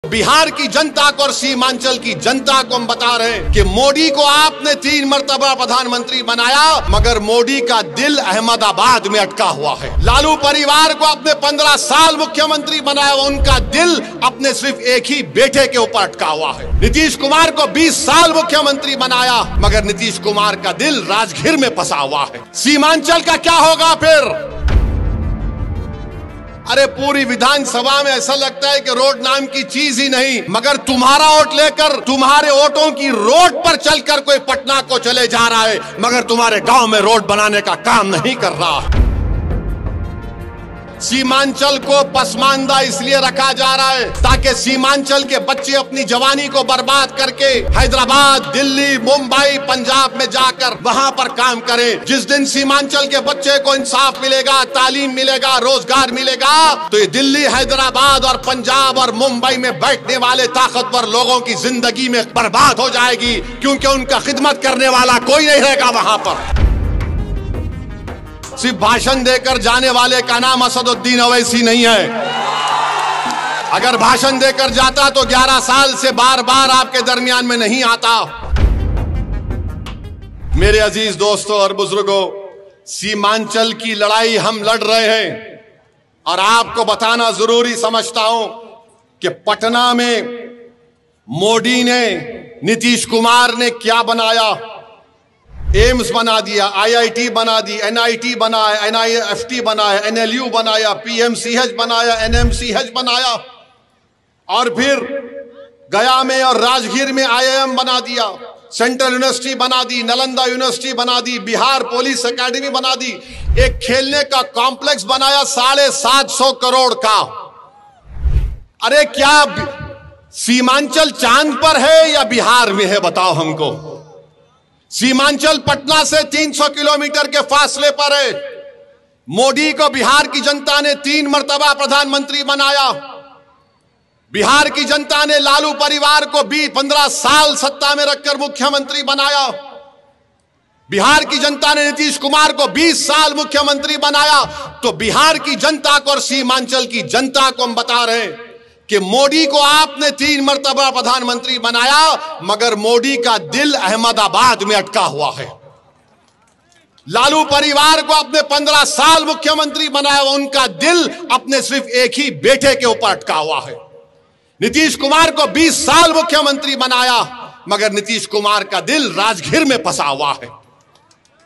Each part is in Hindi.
बिहार की जनता को और सीमांचल की जनता को हम बता रहे हैं कि मोदी को आपने 3 मर्तबा प्रधानमंत्री बनाया, मगर मोदी का दिल अहमदाबाद में अटका हुआ है। लालू परिवार को आपने 15 साल मुख्यमंत्री बनाया, उनका दिल अपने सिर्फ एक ही बेटे के ऊपर अटका हुआ है। नीतीश कुमार को 20 साल मुख्यमंत्री बनाया, मगर नीतीश कुमार का दिल राजगीर में फंसा हुआ है। सीमांचल का क्या होगा फिर? अरे पूरी विधानसभा में ऐसा लगता है कि रोड नाम की चीज ही नहीं, मगर तुम्हारा वोट लेकर, तुम्हारे वोटों की रोड पर चलकर कोई पटना को चले जा रहा है, मगर तुम्हारे गांव में रोड बनाने का काम नहीं कर रहा है। सीमांचल को पसमानदा इसलिए रखा जा रहा है ताकि सीमांचल के बच्चे अपनी जवानी को बर्बाद करके हैदराबाद, दिल्ली, मुंबई, पंजाब में जाकर वहां पर काम करें। जिस दिन सीमांचल के बच्चे को इंसाफ मिलेगा, तालीम मिलेगा, रोजगार मिलेगा, तो ये दिल्ली, हैदराबाद और पंजाब और मुंबई में बैठने वाले ताकतवर लोगों की जिंदगी में बर्बाद हो जाएगी, क्योंकि उनका खिदमत करने वाला कोई नहीं रहेगा वहां पर। सिर्फ भाषण देकर जाने वाले का नाम असदुद्दीन ओवैसी नहीं है। अगर भाषण देकर जाता तो 11 साल से बार बार आपके दरमियान में नहीं आता। मेरे अजीज दोस्तों और बुजुर्गों, सीमांचल की लड़ाई हम लड़ रहे हैं और आपको बताना जरूरी समझता हूं कि पटना में मोदी ने, नीतीश कुमार ने क्या बनाया। एम्स बना दिया, IIT बना दी, NIT बना है, NIFT बना है, NLU बनाया, PMCH बनाया, NMCH बनाया, और फिर गया में और राजगीर में IIM बना दिया, सेंट्रल यूनिवर्सिटी बना दी, नालंदा यूनिवर्सिटी बना दी, बिहार पुलिस एकेडमी बना दी, एक खेलने का कॉम्प्लेक्स बनाया 750 करोड़ का। अरे क्या सीमांचल चांद पर है या बिहार में है, बताओ हमको। सीमांचल पटना से 300 किलोमीटर के फासले पर है। मोदी को बिहार की जनता ने 3 मर्तबा प्रधानमंत्री बनाया। बिहार की जनता ने लालू परिवार को 15 साल सत्ता में रखकर मुख्यमंत्री बनाया। बिहार की जनता ने नीतीश कुमार को 20 साल मुख्यमंत्री बनाया। तो बिहार की जनता को और सीमांचल की जनता को हम बता रहे हैं कि मोदी को आपने 3 मर्तबा प्रधानमंत्री बनाया, मगर मोदी का दिल अहमदाबाद में अटका हुआ है। लालू परिवार को आपने 15 साल मुख्यमंत्री बनाया, उनका दिल अपने सिर्फ एक ही बेटे के ऊपर अटका हुआ है। नीतीश कुमार को 20 साल मुख्यमंत्री बनाया, मगर नीतीश कुमार का दिल राजगीर में फंसा हुआ है।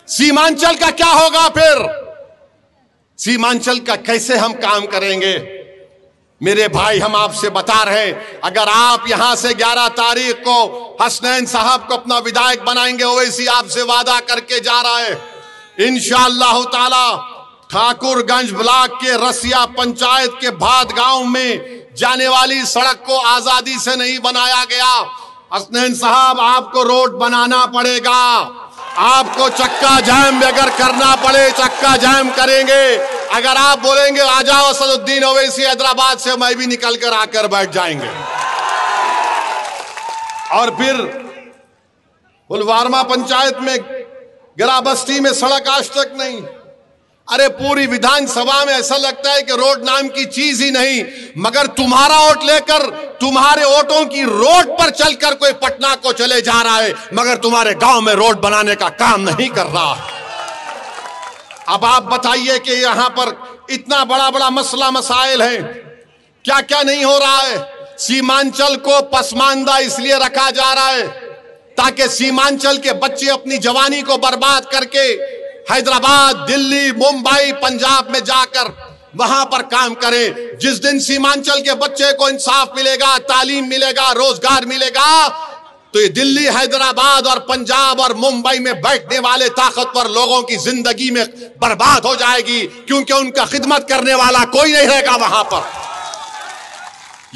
सीमांचल का क्या होगा फिर? सीमांचल का कैसे हम काम करेंगे? मेरे भाई, हम आपसे बता रहे हैं, अगर आप यहां से 11 तारीख को हसनैन साहब को अपना विधायक बनाएंगे, ओवैसी आपसे वादा करके जा रहा है, इंशाअल्लाह ताला ठाकुरगंज ब्लॉक के रसिया पंचायत के भाद गांव में जाने वाली सड़क को आजादी से नहीं बनाया गया। हसनैन साहब, आपको रोड बनाना पड़ेगा। आपको चक्का जाम अगर करना पड़े, चक्का जाम करेंगे। अगर आप बोलेंगे आ जाओ असदुद्दीन ओवैसी हैदराबाद से, मैं भी निकल कर आकर बैठ जाएंगे। और फिर पुलवामा पंचायत में गिराबस्ती में सड़क आज तक नहीं। अरे पूरी विधानसभा में ऐसा लगता है कि रोड नाम की चीज ही नहीं, मगर तुम्हारा वोट लेकर, तुम्हारे वोटों की रोड पर चलकर कोई पटना को चले जा रहा है, मगर तुम्हारे गांव में रोड बनाने का काम नहीं कर रहा है। अब आप बताइए कि यहां पर इतना बड़ा बड़ा मसला मसाइल है, क्या क्या नहीं हो रहा है। सीमांचल को पसमानदा इसलिए रखा जा रहा है ताकि सीमांचल के बच्चे अपनी जवानी को बर्बाद करके हैदराबाद, दिल्ली, मुंबई, पंजाब में जाकर वहां पर काम करें। जिस दिन सीमांचल के बच्चे को इंसाफ मिलेगा, तालीम मिलेगा, रोजगार मिलेगा, तो ये दिल्ली, हैदराबाद और पंजाब और मुंबई में बैठने वाले ताकतवर लोगों की जिंदगी में बर्बाद हो जाएगी, क्योंकि उनका खिदमत करने वाला कोई नहीं रहेगा वहां पर।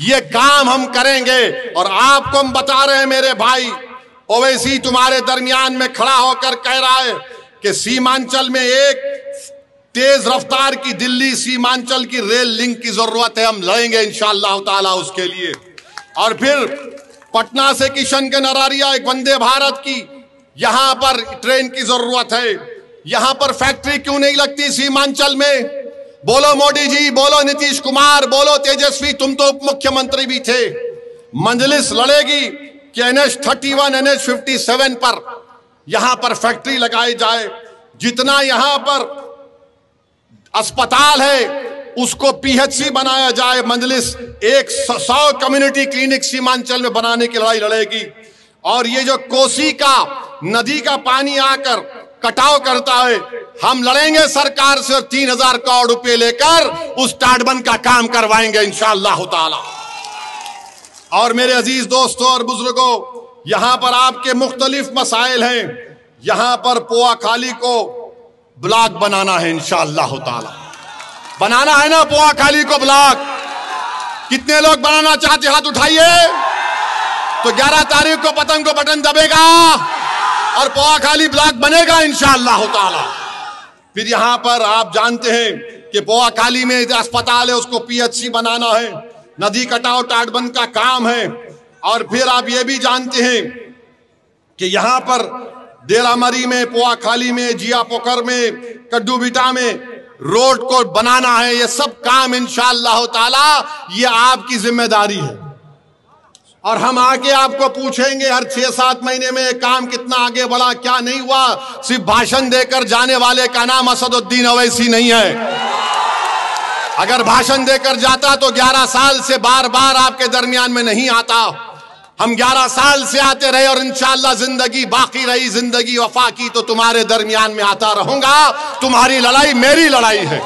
ये काम हम करेंगे और आपको हम बता रहे हैं मेरे भाई, ओवैसी तुम्हारे दरमियान में खड़ा होकर कह रहा है कि सीमांचल में एक तेज रफ्तार की दिल्ली सीमांचल की रेल लिंक की जरूरत है। हम लड़ेंगे इंशाअल्लाह ताला उसके लिए। और फिर पटना से किशनगंज अरारिया एक वंदे भारत की यहां पर ट्रेन की जरूरत है। यहां पर फैक्ट्री क्यों नहीं लगती सीमांचल में? बोलो मोदी जी, बोलो नीतीश कुमार, बोलो तेजस्वी, तुम तो उप मुख्यमंत्री भी थे। मंजलिस लड़ेगी कि NH-31 NH-57 पर यहां पर फैक्ट्री लगाई जाए, जितना यहां पर अस्पताल है उसको PHC बनाया जाए। मंजलिस 100 कम्युनिटी क्लिनिक सीमांचल में बनाने की लड़ाई लड़ेगी। और ये जो कोसी का नदी का पानी आकर कटाव करता है, हम लड़ेंगे सरकार से और 3000 करोड़ रुपए लेकर उस टाटबंद का काम करवाएंगे इंशाअल्लाह ताला। और मेरे अजीज दोस्तों और बुजुर्गों, यहां पर आपके मुख्तलिफ मसाइल हैं। यहां पर पोआखाली को ब्लॉक बनाना है इंशाअल्लाह ताला। बनाना है ना पोआखाली को ब्लॉक? कितने लोग बनाना चाहते, हाथ उठाइए। तो 11 तारीख को पतंग को बटन दबेगा और पोआखाली ब्लॉक बनेगा इंशाअल्लाह ताला। फिर यहां पर आप जानते हैं कि पोआखाली में अस्पताल है, उसको PHC बनाना है। नदी कटाव टाटबंद का काम है। और फिर आप ये भी जानते हैं कि यहां पर देरामरी में, पोआखाली में, जिया पोखर में, कड्डू बिटा में रोड को बनाना है। ये सब काम इंशाअल्लाह ताला ये आपकी जिम्मेदारी है। और हम आके आपको पूछेंगे हर 6-7 महीने में काम कितना आगे बढ़ा, क्या नहीं हुआ। सिर्फ भाषण देकर जाने वाले का नाम असदुद्दीन ओवैसी नहीं है। अगर भाषण देकर जाता तो 11 साल से बार बार आपके दरमियान में नहीं आता। हम 11 साल से आते रहे और इंशाअल्लाह जिंदगी बाकी रही, जिंदगी वफा की तो तुम्हारे दरमियान में आता रहूंगा। तुम्हारी लड़ाई मेरी लड़ाई है।